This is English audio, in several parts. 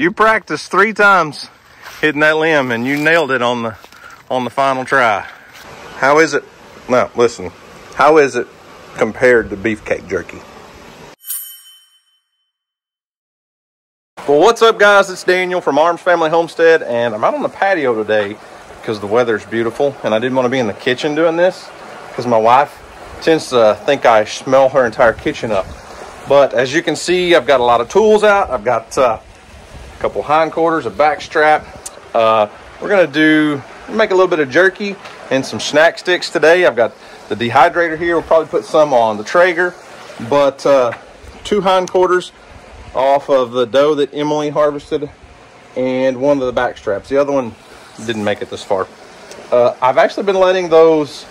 You practiced 3 times hitting that limb, and you nailed it on the final try. How is it? Now, listen. How is it compared to beefcake jerky? Well, what's up, guys? It's Daniel from Arms Family Homestead, and I'm out on the patio today because the weather's beautiful, and I didn't want to be in the kitchen doing this because my wife tends to think I smell her entire kitchen up. But as you can see, I've got a lot of tools out. I've got a couple hindquarters, a backstrap. We're gonna make a little bit of jerky and some snack sticks today. I've got the dehydrator here. We'll probably put some on the Traeger, but 2 hindquarters off of the doe that Emily harvested, and one of the backstraps. The other one didn't make it this far. I've actually been letting those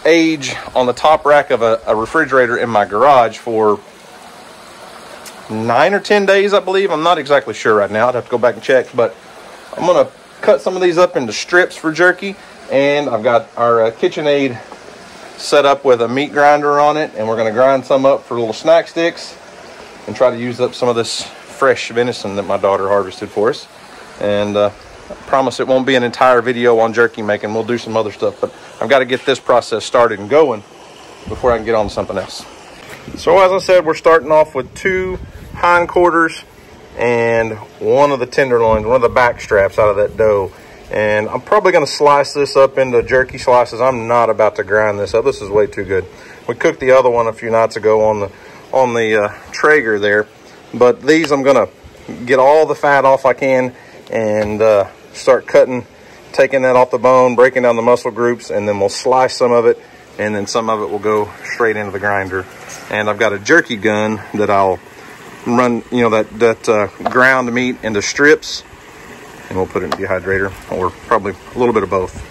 age on the top rack of a refrigerator in my garage for 9 or 10 days, I believe. I'm not exactly sure right now. I'd have to go back and check, but I'm gonna cut some of these up into strips for jerky, and I've got our KitchenAid set up with a meat grinder on it, and we're gonna grind some up for little snack sticks and try to use up some of this fresh venison that my daughter harvested for us. And I promise it won't be an entire video on jerky making. We'll do some other stuff, but I've got to get this process started and going before I can get on to something else. So as I said, we're starting off with 2 hindquarters and one of the tenderloins, one of the back straps out of that doe. And I'm probably going to slice this up into jerky slices. I'm not about to grind this up. This is way too good. We cooked the other one a few nights ago on the Traeger there, but these I'm going to get all the fat off I can and start cutting, taking that off the bone, breaking down the muscle groups, and then we'll slice some of it, and then some of it will go straight into the grinder. And I've got a jerky gun that I'll run, you know, that ground meat into strips, and we'll put it in the dehydrator, or probably a little bit of both.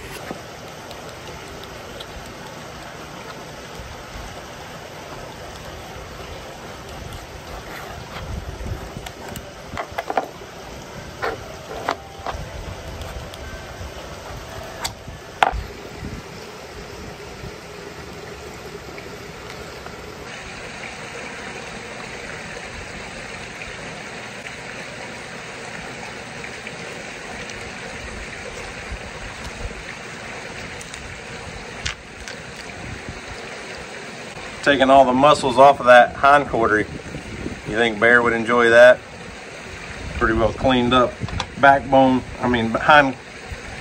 Taking all the muscles off of that hindquarter. You think Bear would enjoy that? Pretty well cleaned up backbone. Pretty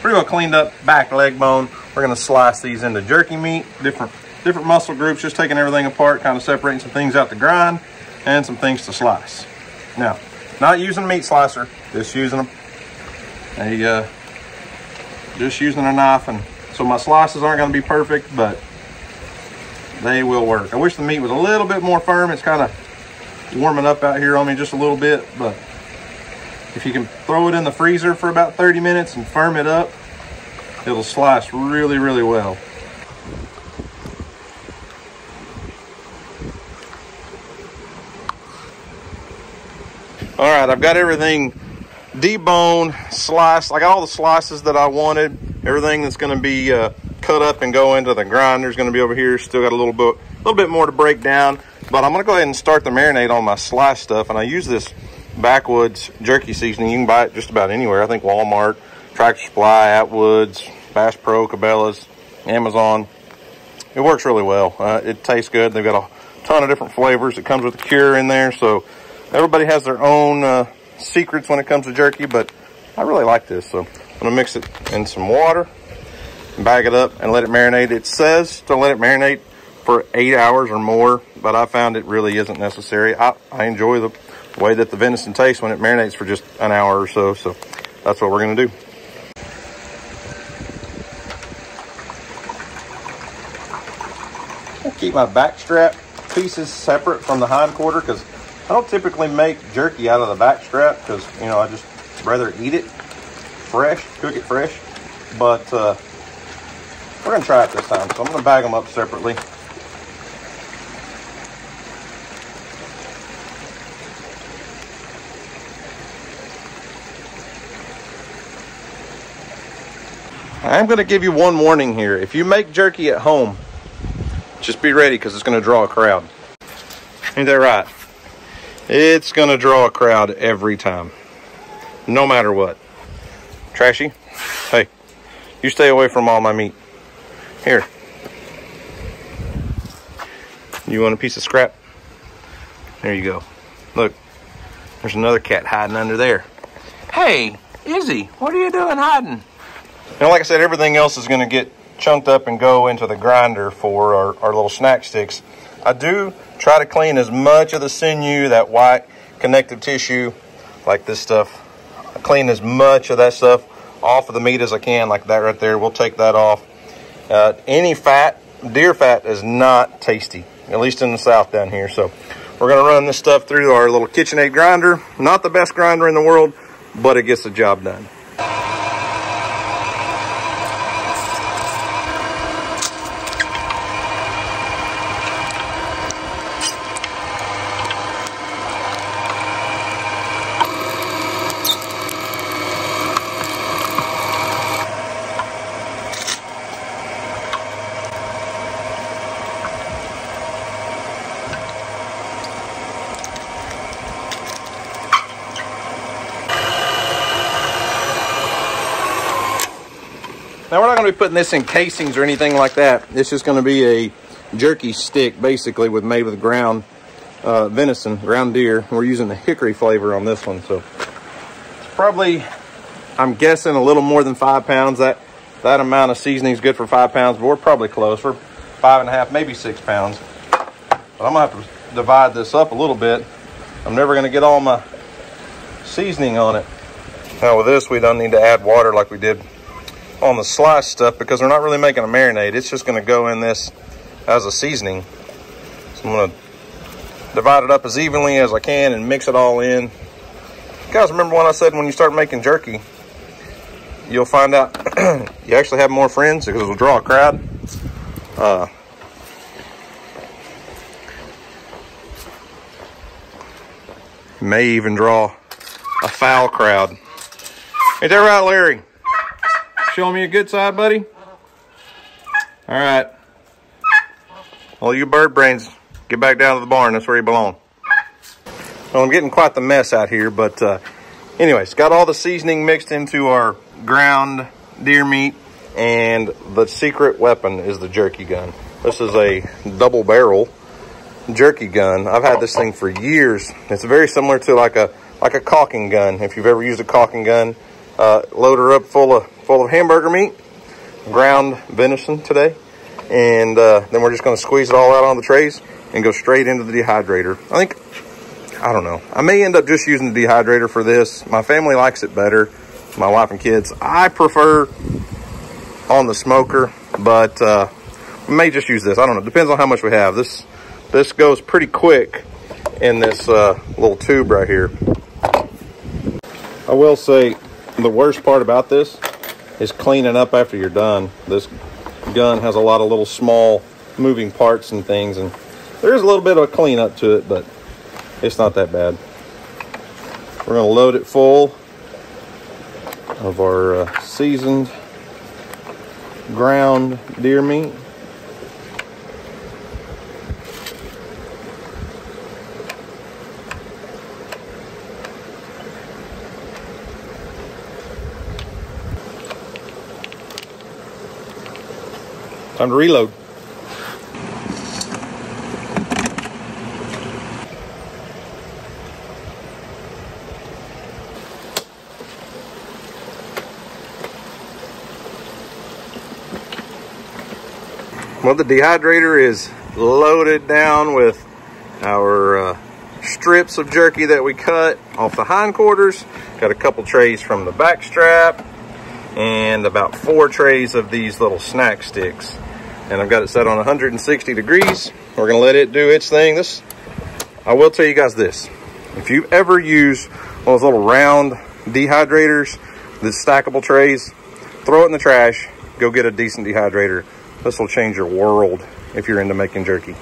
well cleaned up back leg bone. We're gonna slice these into jerky meat, different muscle groups, just taking everything apart, kind of separating some things out to grind and some things to slice. Now, not using a meat slicer, just using a knife. And so my slices aren't gonna be perfect, but they will work. I wish the meat was a little bit more firm. It's kind of warming up out here on me just a little bit, but if you can throw it in the freezer for about 30 minutes and firm it up, it'll slice really, really well. All right, I've got everything deboned, sliced. I got all the slices that I wanted. Everything that's going to be cut up and go into the grinder is going to be over here. Still got a little bit more to break down, but I'm going to go ahead and start the marinade on my slice stuff. And I use this Backwoods jerky seasoning. You can buy it just about anywhere. I think Walmart, Tractor Supply, Atwoods, Bass Pro, Cabela's, Amazon. It works really well. It tastes good. They've got a ton of different flavors. It comes with a cure in there, so everybody has their own secrets when it comes to jerky, but I really like this. So I'm going to mix it in some water, bag it up, and let it marinate. It says to let it marinate for 8 hours or more, but I found it really isn't necessary. I enjoy the way that the venison tastes when it marinates for just an hour or so, so that's what we're going to do. I'll keep my backstrap pieces separate from the hindquarter because I don't typically make jerky out of the backstrap because, you know, I just rather eat it fresh, cook it fresh, but we're going to try it this time, so I'm going to bag them up separately. I'm going to give you one warning here. If you make jerky at home, just be ready because it's going to draw a crowd. Ain't that right? It's going to draw a crowd every time. no matter what. Trashy, hey, you stay away from all my meat. Here. You want a piece of scrap? There you go. Look, there's another cat hiding under there. Hey, Izzy, what are you doing hiding? Now, like I said, everything else is going to get chunked up and go into the grinder for our little snack sticks. I do try to clean as much of the sinew, that white connective tissue, like this stuff. I clean as much of that stuff off of the meat as I can, like that right there. We'll take that off. Any fat, deer fat, is not tasty, at least in the South down here. So we're going to run this stuff through our little KitchenAid grinder. Not the best grinder in the world, but it gets the job done. Now, we're not going to be putting this in casings or anything like that. It's just going to be a jerky stick, basically, made with ground venison, ground deer. We're using the hickory flavor on this one, so it's probably, I'm guessing, a little more than 5 pounds. That amount of seasoning is good for 5 pounds, but we're probably close. We're 5.5, maybe 6 pounds. But I'm going to have to divide this up a little bit. I'm never going to get all my seasoning on it. Now, with this, we don't need to add water like we did on the slice stuff, because we're not really making a marinade. It's just going to go in this as a seasoning. So I'm going to divide it up as evenly as I can and mix it all in. You guys remember when I said when you start making jerky, you'll find out you actually have more friends because it'll draw a crowd. May even draw a foul crowd. Ain't that right, Larry? Show me a good side, buddy. All right. All you bird brains, get back down to the barn. That's where you belong. Well, I'm getting quite the mess out here, but anyways, got all the seasoning mixed into our ground deer meat, and the secret weapon is the jerky gun. This is a double barrel jerky gun. I've had this thing for years. It's very similar to like a caulking gun. If you've ever used a caulking gun, load her up full of hamburger meat, ground venison today, and then we're just going to squeeze it all out on the trays and go straight into the dehydrator. I don't know, I may end up just using the dehydrator for this. My family likes it better, my wife and kids. I prefer on the smoker, but we may just use this. I don't know, depends on how much we have. This goes pretty quick in this little tube right here. I will say the worst part about this is cleaning up after you're done. This gun has a lot of little small moving parts and things, and there's a little bit of a cleanup to it, but it's not that bad. We're going to load it full of our seasoned ground deer meat. Time to reload. Well, the dehydrator is loaded down with our strips of jerky that we cut off the hindquarters. Got a couple trays from the Backstrap and about 4 trays of these little snack sticks. And I've got it set on 160 degrees. We're gonna let it do its thing. I will tell you guys this. If you ever use one of those little round dehydrators, the stackable trays, throw it in the trash, go get a decent dehydrator. This will change your world if you're into making jerky.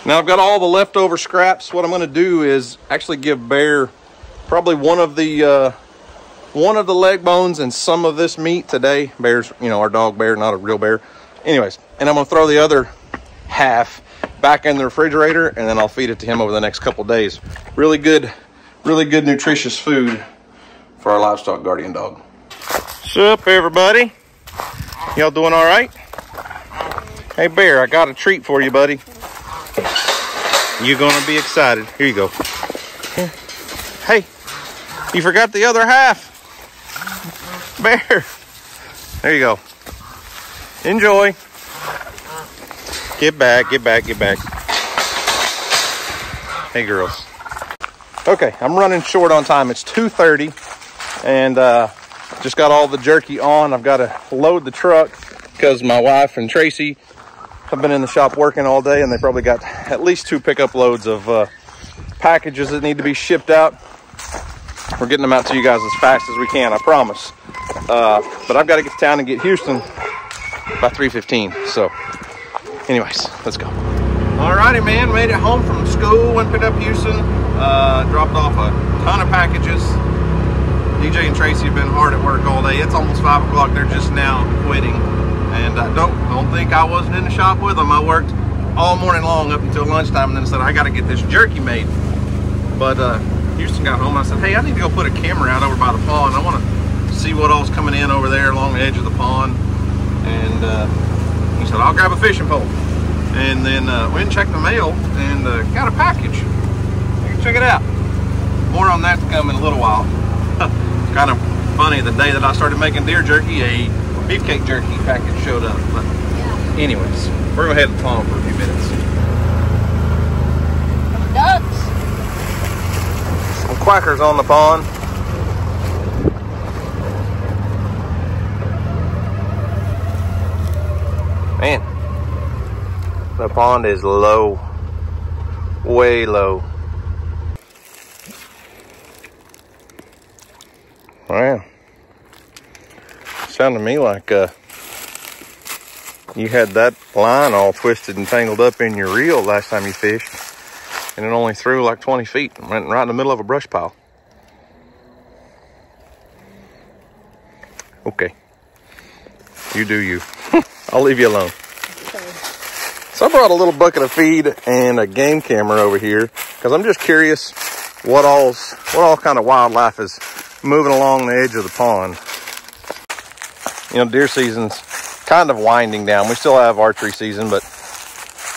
Now I've got all the leftover scraps. What I'm gonna do is actually give Bear probably one of the leg bones and some of this meat today. Bear's, our dog Bear, not a real bear. Anyways, and I'm gonna throw the other half back in the refrigerator, and then I'll feed it to him over the next couple days. Really good nutritious food for our livestock guardian dog. What's up, everybody? Y'all doing all right? Hey, Bear, I got a treat for you, buddy. You're gonna be excited. Here you go. Here. Hey, you forgot the other half. Bear. There you go. Enjoy. Get back, get back, get back. Hey, girls. Okay, I'm running short on time. It's 2:30, and just got all the jerky on. I've got to load the truck because my wife and Tracy have been in the shop working all day, and they probably got at least 2 pickup loads of packages that need to be shipped out. We're getting them out to you guys as fast as we can, I promise. But I've got to get to town and get Houston by 3:15. So anyways, let's go. Alrighty, man, made it home from school, went picked up Houston, dropped off a ton of packages. DJ and Tracy have been hard at work all day. It's almost 5 o'clock. They're just now quitting. And don't think I wasn't in the shop with them. I worked all morning long up until lunchtime, and then said, I got to get this jerky made. But Houston got home, and I said, hey, I need to go put a camera out over by the pond. I want to see what all's coming in over there along the edge of the pond. And he said, I'll grab a fishing pole. And then went and checked the mail and got a package. You can check it out. More on that to come in a little while. It's kind of funny, the day that I started making deer jerky, a beefcake jerky package showed up. But anyways, we're gonna head to the pond for a few minutes. Ducks. Some quackers on the pond. Man, the pond is low, way low. Wow. Sounded to me like you had that line all twisted and tangled up in your reel last time you fished, and it only threw like 20 feet and went right in the middle of a brush pile. Okay. You do you. I'll leave you alone. Okay. So I brought a little bucket of feed and a game camera over here because I'm just curious what all kind of wildlife is moving along the edge of the pond. You know, deer season's kind of winding down. We still have archery season, but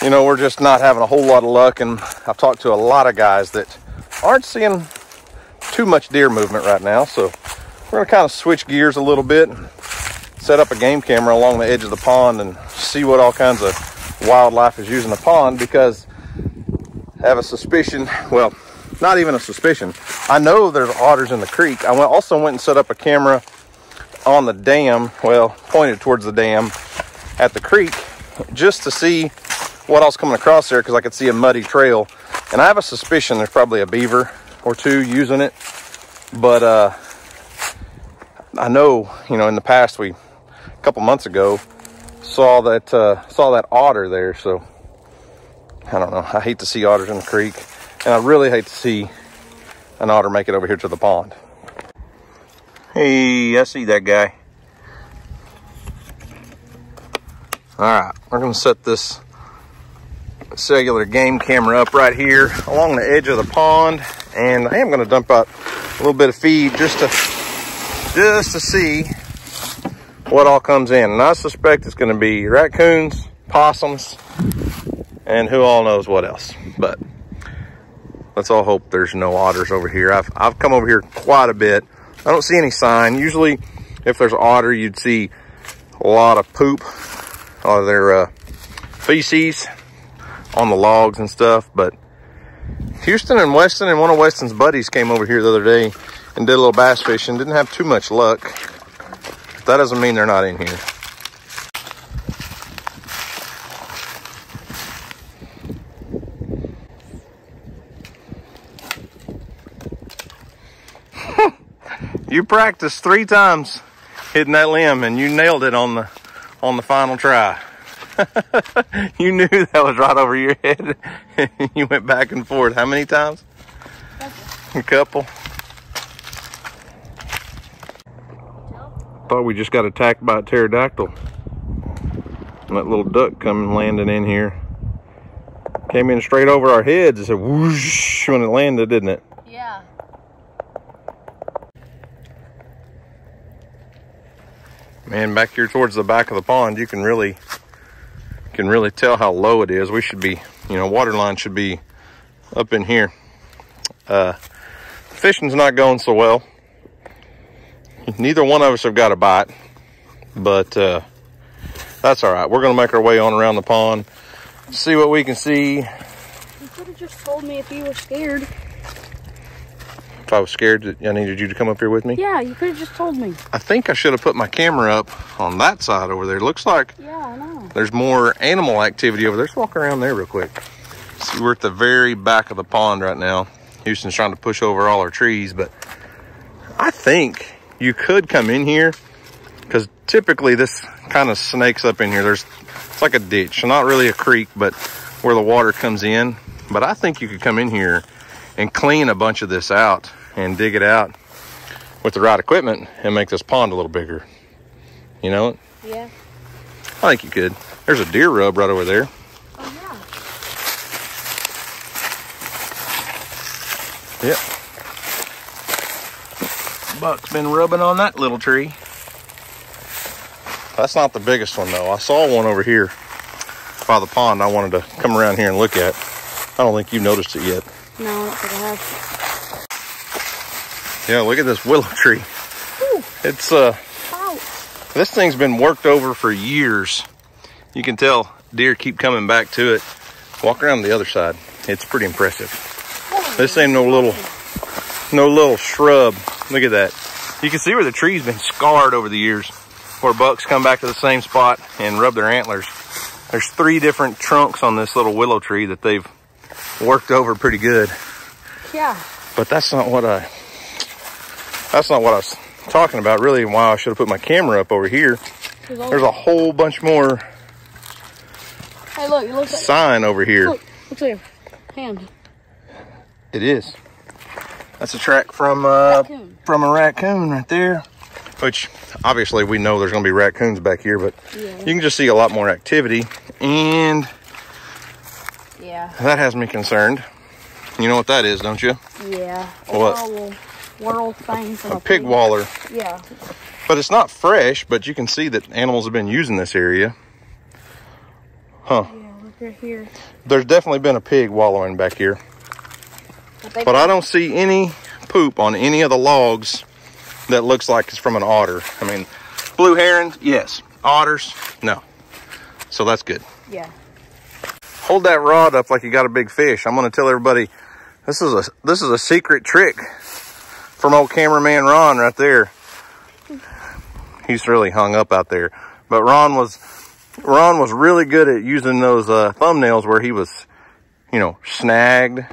you know, we're just not having a whole lot of luck. And I've talked to a lot of guys that aren't seeing too much deer movement right now. So we're gonna kind of switch gears a little bit and set up a game camera along the edge of the pond and see what all kinds of wildlife is using the pond, because I have a suspicion, well, not even a suspicion, I know there's otters in the creek. I also went and set up a camera on the dam, well, pointed towards the dam at the creek, just to see what else coming across there, because I could see a muddy trail. And I have a suspicion there's probably a beaver or two using it. But I know, you know, in the past, a couple months ago, saw that otter there. So I don't know. I hate to see otters in the creek, and I really hate to see an otter make it over here to the pond. Hey, I see that guy. All right, we're gonna set this cellular game camera up right here along the edge of the pond, and I am gonna dump out a little bit of feed just to see what all comes in. And I suspect it's gonna be raccoons, possums, and who all knows what else. But let's all hope there's no otters over here. I've come over here quite a bit. I don't see any sign. Usually if there's otter, you'd see a lot of poop, a lot of their feces on the logs and stuff. But Houston and Weston and one of Weston's buddies came over here the other day and did a little bass fishing. Didn't have too much luck. That doesn't mean they're not in here. You practiced 3 times hitting that limb, and you nailed it on the final try. You knew that was right over your head. You went back and forth. How many times? A couple. Thought we just got attacked by a pterodactyl. And that little duck coming landing in here. Came in straight over our heads. It said whoosh when it landed, didn't it? Yeah. Man, back here towards the back of the pond, you can really tell how low it is. We should be, you know, water line should be up in here. Fishing's not going so well. Neither one of us have got a bite, but that's all right. We're gonna make our way on around the pond, see what we can see. You could have just told me if you were scared. If I was scared that I needed you to come up here with me? Yeah, you could have just told me. I think I should have put my camera up on that side over there. Looks like I know. There's more animal activity over there. Let's walk around there real quick. See, we're at the very back of the pond right now. Houston's trying to push over all our trees, but I think you could come in here because typically this kind of snakes up in here. It's like a ditch, not really a creek, but where the water comes in. But I think you could come in here and clean a bunch of this out and dig it out with the right equipment and make this pond a little bigger. You know? Yeah. I think you could. There's a deer rub right over there. Oh, yeah. Yep. Buck's been rubbing on that little tree. That's not the biggest one though. I saw one over here by the pond I wanted to come around here and look at. I don't think you noticed it yet. No, I don't think I have. Yeah, look at this willow tree. Ooh. It's Ow. this thing's been worked over for years. You can tell deer keep coming back to it. Walk around the other side. It's pretty impressive. This ain't no little shrub. Look at that. You can see where the tree's been scarred over the years, where bucks come back to the same spot and rub their antlers. There's 3 different trunks on this little willow tree that they've worked over pretty good. Yeah. But that's not what I was talking about. Really, why I should have put my camera up over here. There's a whole bunch more. Hey, look, it looks like sign over here. Look, looks like a hand. It is. That's a track from a raccoon right there. Which obviously we know there's gonna be raccoons back here, but yeah, you can just see a lot more activity, and yeah, that has me concerned. You know what that is, don't you? Yeah. What? World thing from a pig waller. Yeah. But it's not fresh, but you can see that animals have been using this area. Huh. Yeah, look right here. There's definitely been a pig wallowing back here. But I don't see any poop on any of the logs that looks like it's from an otter. I mean, blue herons, yes. Otters, no. So that's good. Yeah. Hold that rod up like you got a big fish. I'm gonna tell everybody this is a secret trick from old cameraman Ron right there. He's really hung up out there. But Ron was really good at using those thumbnails where he was, you know, snagged.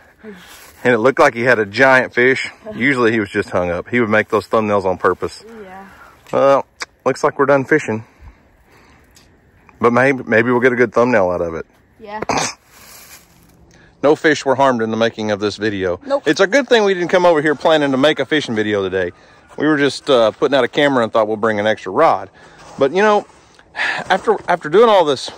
And it looked like he had a giant fish. Usually he was just hung up. He would make those thumbnails on purpose. Yeah. Well, looks like we're done fishing. But maybe we'll get a good thumbnail out of it. Yeah. No fish were harmed in the making of this video. Nope. It's a good thing we didn't come over here planning to make a fishing video today. We were just putting out a camera and thought we'll bring an extra rod. But you know, after doing all this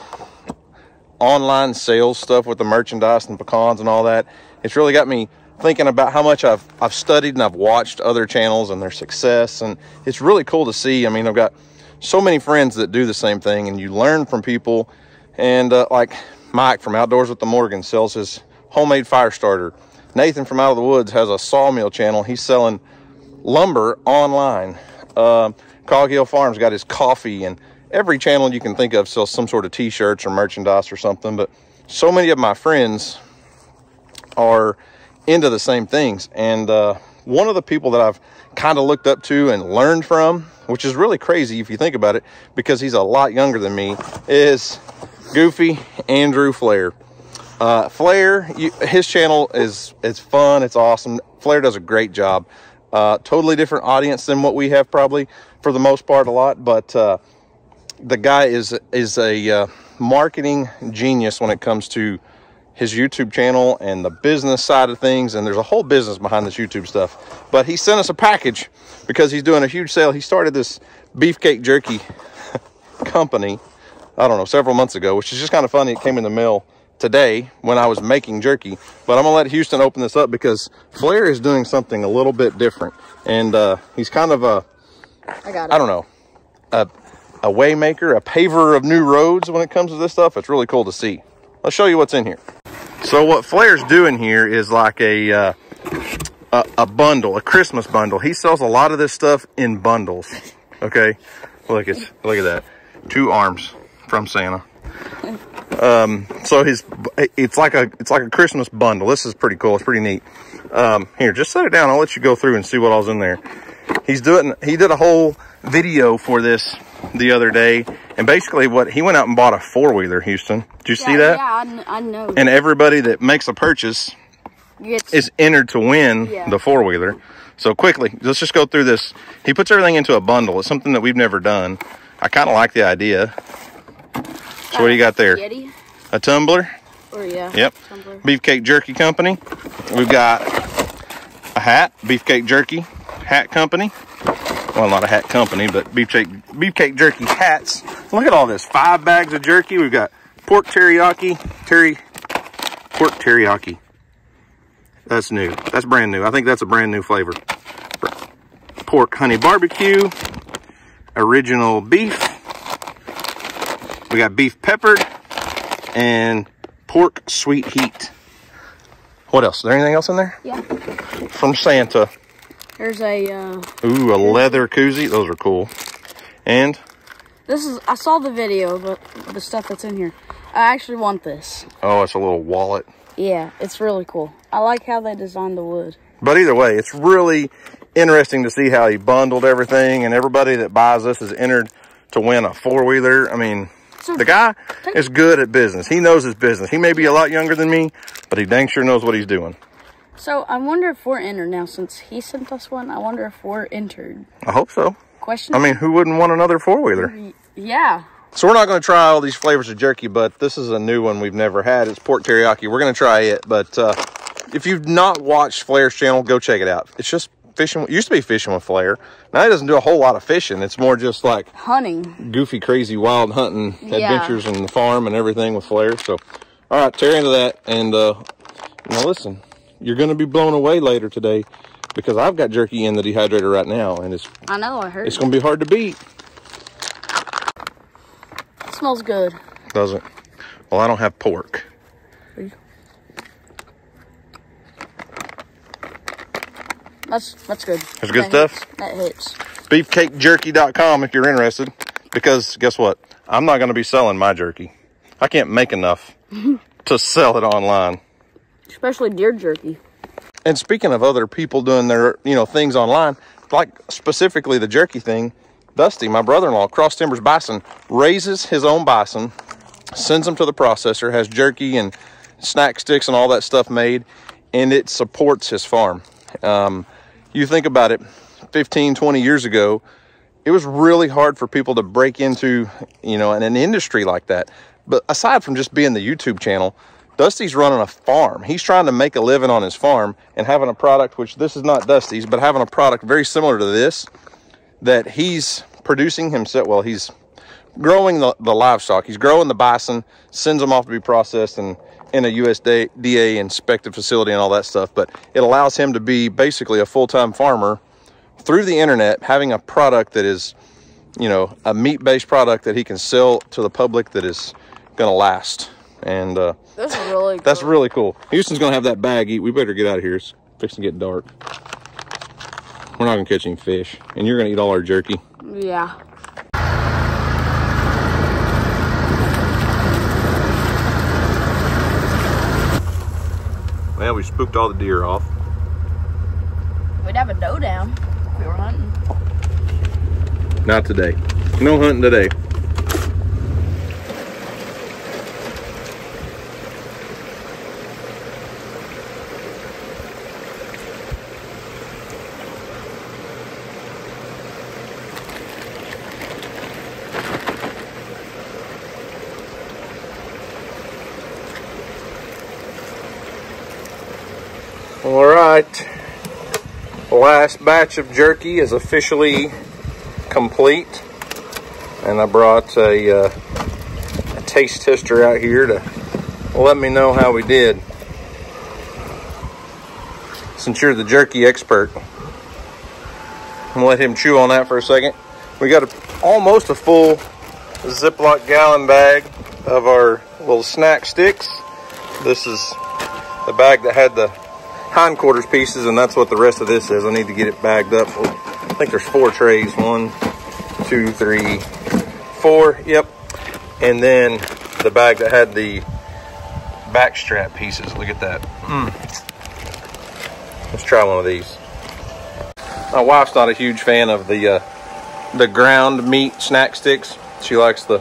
online sales stuff with the merchandise and pecans and all that, it's really got me thinking about how much I've studied and I've watched other channels and their success, and it's really cool to see. I mean, I've got so many friends that do the same thing, and you learn from people. And like Mike from Outdoors with the Morgans sells his homemade fire starter. Nathan from Out of the Woods has a sawmill channel. He's selling lumber online. Cog Hill Farms got his coffee, and every channel you can think of sells some sort of t-shirts or merchandise or something. But so many of my friends are into the same things, and one of the people that I've kind of looked up to and learned from, which is really crazy if you think about it because he's a lot younger than me, is Goofy Andrew Flair. Flair, his channel is fun, it's awesome. Flair does a great job. Totally different audience than what we have, probably for the most part, a lot, but the guy is a marketing genius when it comes to his YouTube channel and the business side of things, and there's a whole business behind this YouTube stuff. But he sent us a package because he's doing a huge sale. He started this beefcake jerky company, I don't know, several months ago, which is just kind of funny. It came in the mail today when I was making jerky. But I'm gonna let Houston open this up because Flair is doing something a little bit different, and he's kind of a, I don't know, a way maker, a paver of new roads when it comes to this stuff. It's really cool to see. Let's show you what's in here. So what Flair's doing here is like a bundle, a Christmas bundle. He sells a lot of this stuff in bundles. Okay, look at that, 2 arms from Santa. So it's like a Christmas bundle. This is pretty cool. It's pretty neat. Here, just set it down. I'll let you go through and see what all's in there. He did a whole video for this the other day, and basically he went out and bought a 4-wheeler, Houston. Did you see that? Yeah, I know. And everybody that makes a purchase is entered to win the 4-wheeler. So quickly, let's just go through this. He puts everything into a bundle. It's something that we've never done. I kind of like the idea. So what do you got there? Yeti. A tumbler. Yep. Tumbler. Beefcake Jerky Company. We've got a hat, Beefcake Jerky Hat Company. Well, not a hat company, but Beefcake Jerky hats. Look at all this. 5 bags of jerky. We've got pork teriyaki. Pork teriyaki. That's new. That's brand new. I think that's a brand new flavor. Pork honey barbecue. Original beef. We got beef peppered. And pork sweet heat. What else? Is there anything else in there? Yeah. From Santa. There's a ooh, a leather koozie. Those are cool. And I saw the video of the stuff that's in here. I actually want this. oh, it's a little wallet. Yeah, it's really cool. I like how they designed the wood. But either way, it's really interesting to see how he bundled everything, and everybody that buys this is entered to win a 4-wheeler. I mean, so the guy is good at business. He knows his business. He may be a lot younger than me, but he dang sure knows what he's doing. So I wonder if we're entered now. Since he sent us one, I wonder if we're entered. I hope so. Question? I mean, who wouldn't want another 4-wheeler? Yeah. So we're not going to try all these flavors of jerky, but this is a new one we've never had. It's pork teriyaki. We're going to try it, but if you've not watched Flair's channel, go check it out. It's just fishing. It used to be fishing with Flair. Now he doesn't do a whole lot of fishing. It's more just like hunting, goofy, crazy, wild hunting adventures in the farm and everything with Flair. So, all right, tear into that. And now listen, you're going to be blown away later today because I've got jerky in the dehydrator right now, and I know, I heard. It's going to be hard to beat. It smells good. Does it? Well, I don't have pork. That's good. That's good stuff? That hits. Beefcakejerky.com if you're interested. Because guess what? I'm not going to be selling my jerky. I can't make enough to sell it online. Especially deer jerky. And speaking of other people doing their, things online, like specifically the jerky thing, Dusty, my brother-in-law, Cross Timbers Bison, raises his own bison, sends them to the processor, has jerky and snack sticks and all that stuff made, and it supports his farm. You think about it, 15, 20 years ago, it was really hard for people to break into, an industry like that. But aside from just being the YouTube channel, Dusty's running a farm. He's trying to make a living on his farm and having a product, which this is not Dusty's, but having a product very similar to this that he's producing himself. Well, he's growing the livestock. He's growing the bison, sends them off to be processed and in a USDA inspected facility and all that stuff. But it allows him to be basically a full-time farmer through the internet, having a product that is, a meat-based product that he can sell to the public that is going to last. And that's really cool. That's really cool. Houston's going to have that bag eat. We better get out of here. It's fixing to get dark. We're not going to catch any fish. And you're going to eat all our jerky. Yeah. Well, we spooked all the deer off. We'd have a doe down if we were hunting. Not today. No hunting today. All right, last batch of jerky is officially complete, and I brought a taste tester out here to let me know how we did. Since you're the jerky expert, I'm gonna let him chew on that for a second. We got almost a full Ziploc gallon bag of our little snack sticks. This is the bag that had the hindquarters pieces, and that's what the rest of this is. I need to get it bagged up. I think there's 4 trays. 1, 2, 3, 4. Yep. And then the bag that had the backstrap pieces. Look at that. Let's try one of these. My wife's not a huge fan of the ground meat snack sticks. She likes the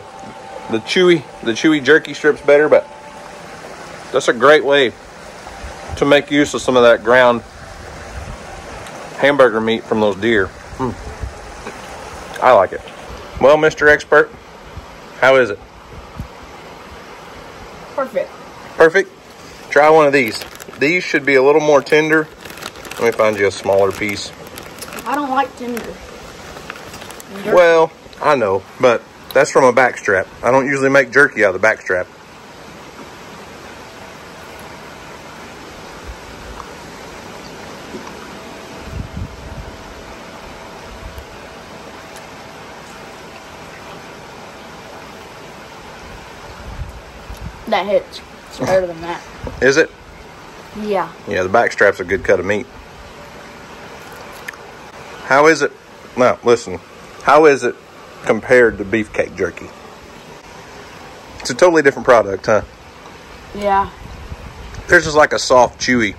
chewy jerky strips better, but that's a great way to make use of some of that ground hamburger meat from those deer. I like it. Well, Mr. Expert, how is it? Perfect. Perfect? Try one of these. These should be a little more tender. Let me find you a smaller piece. I don't like tender. Well, I know, but that's from a backstrap. I don't usually make jerky out of the backstrap. That hits. It's better than that. Is it? Yeah. Yeah, the backstrap's a good cut of meat. How is it? Now, listen. How is it compared to beefcake jerky? It's a totally different product, huh? Yeah. There's just like a soft, chewy,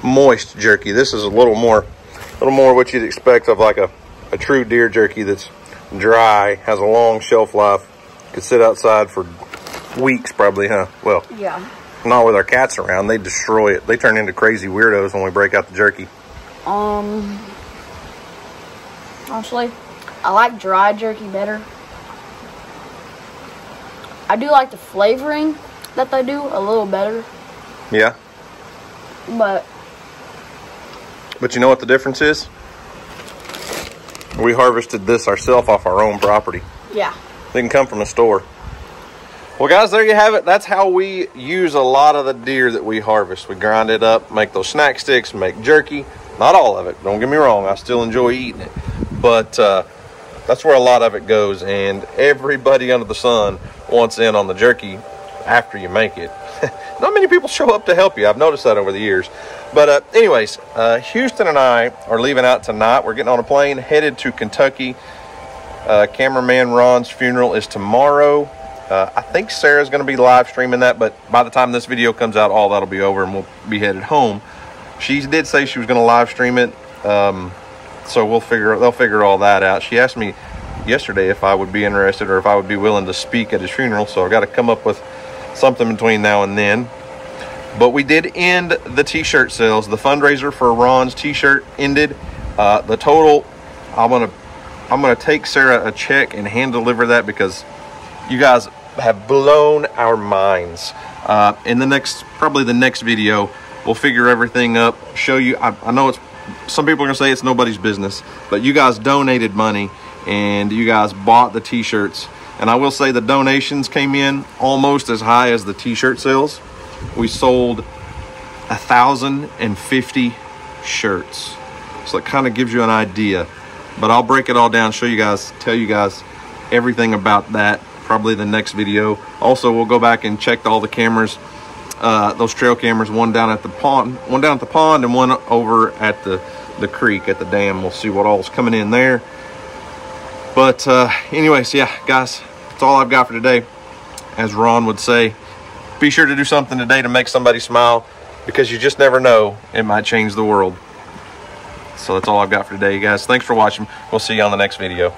moist jerky. This is a little more what you'd expect of like a true deer jerky that's dry, has a long shelf life, could sit outside for weeks probably, huh? Well, yeah. Not with our cats around. They destroy it. They turn into crazy weirdos when we break out the jerky. Honestly, I like dry jerky better. I do like the flavoring that they do a little better. Yeah. But you know what the difference is? We harvested this ourselves off our own property. yeah. They can come from a store. Well, guys, there you have it. That's how we use a lot of the deer that we harvest. We grind it up, make those snack sticks, make jerky. Not all of it. Don't get me wrong. I still enjoy eating it. But that's where a lot of it goes. And everybody under the sun wants in on the jerky after you make it. Not many people show up to help you. I've noticed that over the years. But anyways, Houston and I are leaving out tonight. We're getting on a plane, headed to Kentucky. Cameraman Ron's funeral is tomorrow. I think Sarah's going to be live streaming that, but by the time this video comes out, all that'll be over and we'll be headed home. She did say she was going to live stream it, so they'll figure all that out. She asked me yesterday if I would be interested or if I would be willing to speak at his funeral, so I've got to come up with something between now and then. But we did end the t-shirt sales. The fundraiser for Ron's t-shirt ended. The total, I'm gonna take Sarah a check and hand deliver that because you guys have blown our minds. In probably the next video, we'll figure everything up, show you. I know some people are gonna say it's nobody's business, but you guys donated money and you guys bought the t-shirts. And I will say the donations came in almost as high as the t-shirt sales. We sold 1,050 shirts. So it kind of gives you an idea. But I'll break it all down, show you guys, tell you guys everything about that, probably the next video. Also, we'll go back and check all the cameras, those trail cameras, one down at the pond and one over at the creek, at the dam. We'll see what all's coming in there. But anyways, yeah, guys, that's all I've got for today. As Ron would say, be sure to do something today to make somebody smile, because you just never know, it might change the world. So that's all I've got for today, guys. Thanks for watching. We'll see you on the next video.